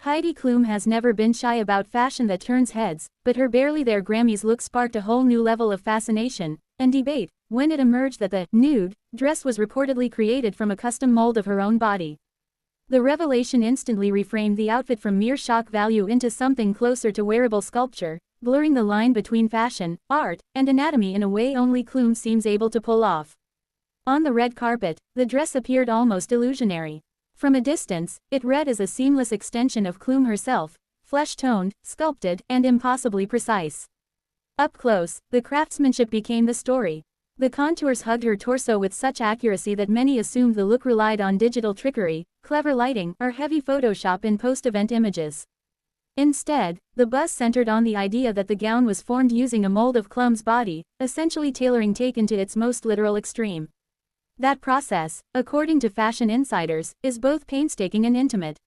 Heidi Klum has never been shy about fashion that turns heads, but her barely there Grammys look sparked a whole new level of fascination and debate when it emerged that the nude dress was reportedly created from a custom mold of her own body. The revelation instantly reframed the outfit from mere shock value into something closer to wearable sculpture, blurring the line between fashion, art, and anatomy in a way only Klum seems able to pull off. On the red carpet, the dress appeared almost illusionary. From a distance, it read as a seamless extension of Klum herself, flesh-toned, sculpted, and impossibly precise. Up close, the craftsmanship became the story. The contours hugged her torso with such accuracy that many assumed the look relied on digital trickery, clever lighting, or heavy Photoshop in post-event images. Instead, the buzz centered on the idea that the gown was formed using a mold of Klum's body, essentially tailoring taken to its most literal extreme. That process, according to fashion insiders, is both painstaking and intimate.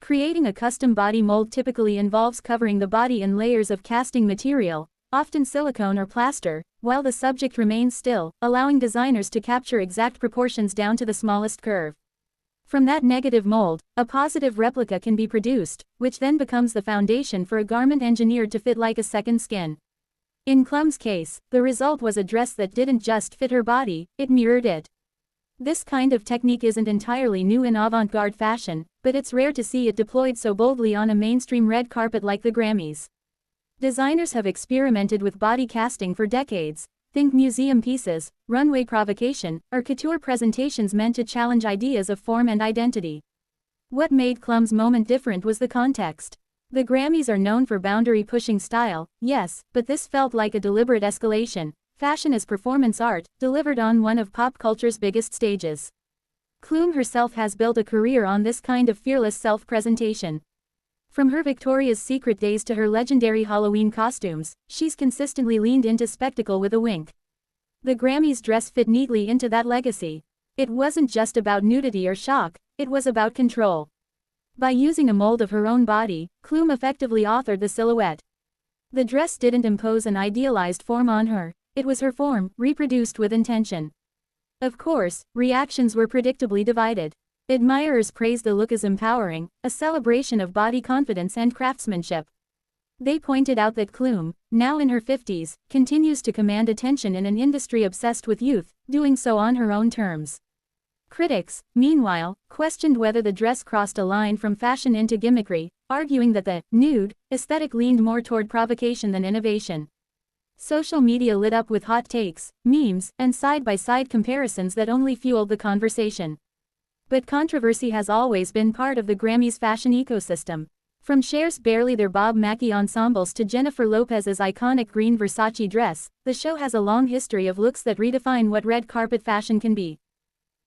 Creating a custom body mold typically involves covering the body in layers of casting material, often silicone or plaster, while the subject remains still, allowing designers to capture exact proportions down to the smallest curve. From that negative mold, a positive replica can be produced, which then becomes the foundation for a garment engineered to fit like a second skin. In Klum's case, the result was a dress that didn't just fit her body, it mirrored it. This kind of technique isn't entirely new in avant-garde fashion, but it's rare to see it deployed so boldly on a mainstream red carpet like the Grammys. Designers have experimented with body casting for decades. Think museum pieces, runway provocation, or couture presentations meant to challenge ideas of form and identity. What made Klum's moment different was the context. The Grammys are known for boundary-pushing style, yes, but this felt like a deliberate escalation. Fashion as performance art, delivered on one of pop culture's biggest stages. Klum herself has built a career on this kind of fearless self-presentation. From her Victoria's Secret days to her legendary Halloween costumes, she's consistently leaned into spectacle with a wink. The Grammys dress fit neatly into that legacy. It wasn't just about nudity or shock, it was about control. By using a mold of her own body, Klum effectively authored the silhouette. The dress didn't impose an idealized form on her, it was her form, reproduced with intention. Of course, reactions were predictably divided. Admirers praised the look as empowering, a celebration of body confidence and craftsmanship. They pointed out that Klum, now in her 50s, continues to command attention in an industry obsessed with youth, doing so on her own terms. Critics, meanwhile, questioned whether the dress crossed a line from fashion into gimmickry, arguing that the nude aesthetic leaned more toward provocation than innovation. Social media lit up with hot takes, memes, and side-by-side comparisons that only fueled the conversation. But controversy has always been part of the Grammys fashion ecosystem. From Cher's barely there Bob Mackie ensembles to Jennifer Lopez's iconic green Versace dress, the show has a long history of looks that redefine what red carpet fashion can be.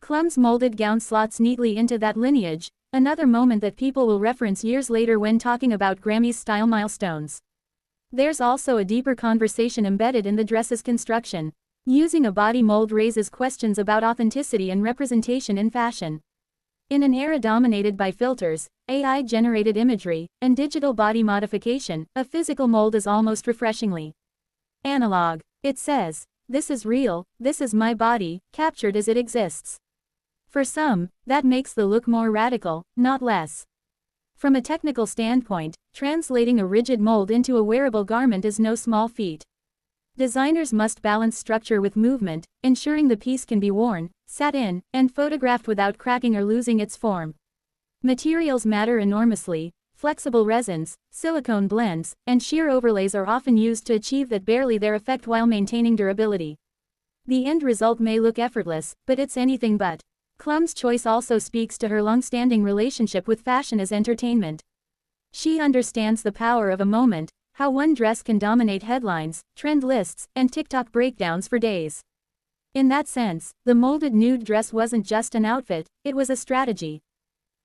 Klum's molded gown slots neatly into that lineage, another moment that people will reference years later when talking about Grammys style milestones. There's also a deeper conversation embedded in the dress's construction. Using a body mold raises questions about authenticity and representation in fashion. In an era dominated by filters, AI-generated imagery, and digital body modification, a physical mold is almost refreshingly analog. It says, "This is real, this is my body, captured as it exists." For some, that makes the look more radical, not less. From a technical standpoint, translating a rigid mold into a wearable garment is no small feat. Designers must balance structure with movement, ensuring the piece can be worn, sat in, and photographed without cracking or losing its form. Materials matter enormously. Flexible resins, silicone blends, and sheer overlays are often used to achieve that barely there effect while maintaining durability. The end result may look effortless, but it's anything but. Klum's choice also speaks to her long-standing relationship with fashion as entertainment. She understands the power of a moment, how one dress can dominate headlines, trend lists, and TikTok breakdowns for days. In that sense, the molded nude dress wasn't just an outfit, it was a strategy.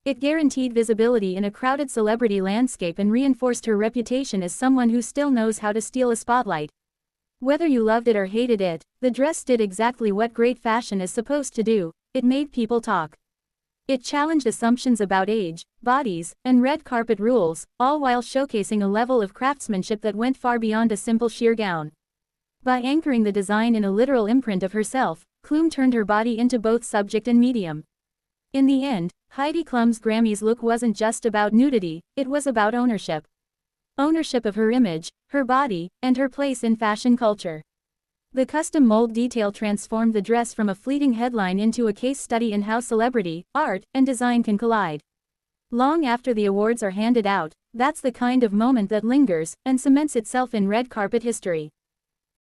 It guaranteed visibility in a crowded celebrity landscape and reinforced her reputation as someone who still knows how to steal a spotlight. Whether you loved it or hated it, the dress did exactly what great fashion is supposed to do: it made people talk. It challenged assumptions about age, bodies, and red carpet rules, all while showcasing a level of craftsmanship that went far beyond a simple sheer gown. By anchoring the design in a literal imprint of herself, Klum turned her body into both subject and medium. In the end, Heidi Klum's Grammys look wasn't just about nudity, it was about ownership. Ownership of her image, her body, and her place in fashion culture. The custom mold detail transformed the dress from a fleeting headline into a case study in how celebrity, art, and design can collide. Long after the awards are handed out, that's the kind of moment that lingers and cements itself in red carpet history.